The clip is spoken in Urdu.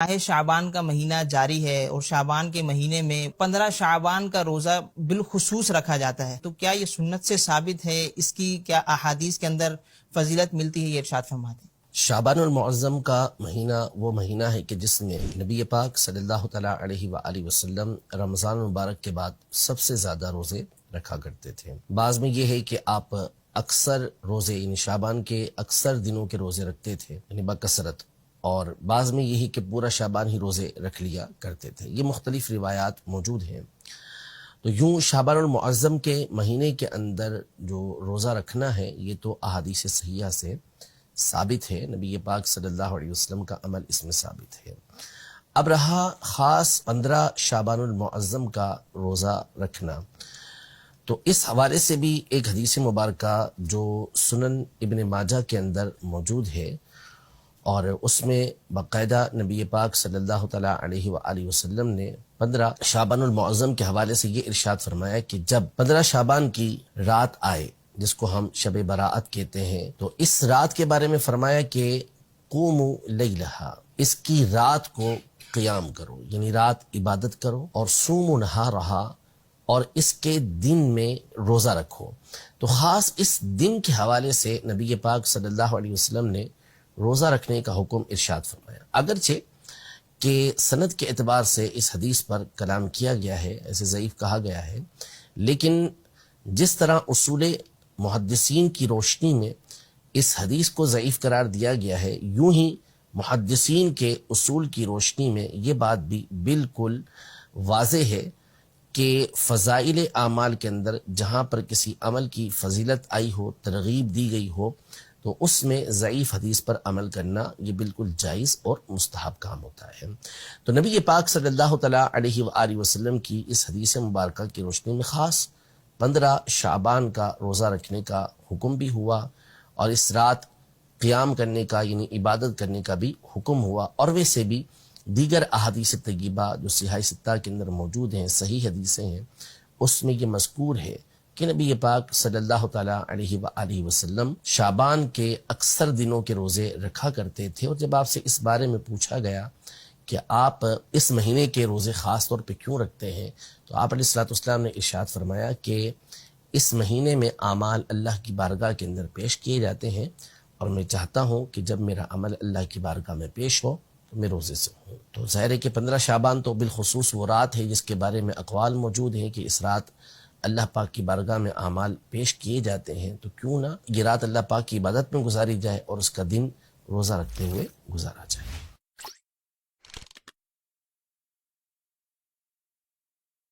ماہ شعبان کا مہینہ جاری ہے اور شعبان کے مہینے میں 15 شعبان کا روزہ بالخصوص رکھا جاتا ہے، تو کیا یہ سنت سے ثابت ہے؟ اس کی کیا احادیث کے اندر فضیلت ملتی ہے؟ یہ ارشاد فرماتے ہیں۔ شعبان المعظم کا مہینہ وہ مہینہ ہے کہ جس میں نبی پاک صلی اللہ تعالیٰ علیہ وآلہ وسلم رمضان المبارک کے بعد سب سے زیادہ روزے رکھا کرتے تھے۔ بعض میں یہ ہے کہ آپ اکثر روزے یعنی شعبان کے اکثر دنوں کے روزے رکھتے تھے یعنی بکثرت، اور بعض میں یہی کہ پورا شعبان ہی روزے رکھ لیا کرتے تھے۔ یہ مختلف روایات موجود ہیں۔ تو یوں شعبان المعظم کے مہینے کے اندر جو روزہ رکھنا ہے یہ تو احادیث صحیحہ سے ثابت ہے، نبی پاک صلی اللہ علیہ وسلم کا عمل اس میں ثابت ہے۔ اب رہا خاص 15 شعبان المعظم کا روزہ رکھنا، تو اس حوالے سے بھی ایک حدیث مبارکہ جو سنن ابن ماجہ کے اندر موجود ہے، اور اس میں باقاعدہ نبی پاک صلی اللہ تعالیٰ علیہ وآلہ وسلم نے 15 شعبان المعظم کے حوالے سے یہ ارشاد فرمایا کہ جب 15 شعبان کی رات آئے جس کو ہم شب براءت کہتے ہیں، تو اس رات کے بارے میں فرمایا کہ قوموا لیلہا، اس کی رات کو قیام کرو، یعنی رات عبادت کرو، اور صوموا نہارہا، اور اس کے دن میں روزہ رکھو۔ تو خاص اس دن کے حوالے سے نبی پاک صلی اللہ علیہ وسلم نے روزہ رکھنے کا حکم ارشاد فرمایا۔ اگرچہ کہ سند کے اعتبار سے اس حدیث پر کلام کیا گیا ہے، ایسے ضعیف کہا گیا ہے، لیکن جس طرح اصول محدثین کی روشنی میں اس حدیث کو ضعیف قرار دیا گیا ہے، یوں ہی محدثین کے اصول کی روشنی میں یہ بات بھی بالکل واضح ہے کہ فضائل اعمال کے اندر جہاں پر کسی عمل کی فضیلت آئی ہو، ترغیب دی گئی ہو، تو اس میں ضعیف حدیث پر عمل کرنا یہ بالکل جائز اور مستحب کام ہوتا ہے۔ تو نبی پاک صلی اللہ تعالیٰ علیہ وآلہ وسلم کی اس حدیث مبارکہ کی روشنی میں خاص 15 شعبان کا روزہ رکھنے کا حکم بھی ہوا، اور اس رات قیام کرنے کا یعنی عبادت کرنے کا بھی حکم ہوا، اور ویسے بھی دیگر احادیث طیبہ جو صحیح ستہ کے اندر موجود ہیں، صحیح حدیثیں ہیں، اس میں یہ مذکور ہے کہ نبی پاک صلی اللہ تعالیٰ علیہ وآلہ وسلم شعبان کے اکثر دنوں کے روزے رکھا کرتے تھے۔ اور جب آپ سے اس بارے میں پوچھا گیا کہ آپ اس مہینے کے روزے خاص طور پہ کیوں رکھتے ہیں، تو آپ علیہ الصلوۃ والسلام نے ارشاد فرمایا کہ اس مہینے میں اعمال اللہ کی بارگاہ کے اندر پیش کیے جاتے ہیں، اور میں چاہتا ہوں کہ جب میرا عمل اللہ کی بارگاہ میں پیش ہو تو میں روزے سے ہوں۔ تو ظاہر ہے کہ 15 شعبان تو بالخصوص وہ رات ہے جس کے بارے میں اقوال موجود ہیں کہ اس رات اللہ پاک کی بارگاہ میں اعمال پیش کیے جاتے ہیں، تو کیوں نہ یہ رات اللہ پاک کی عبادت میں گزاری جائے اور اس کا دن روزہ رکھتے ہوئے گزارا جائے۔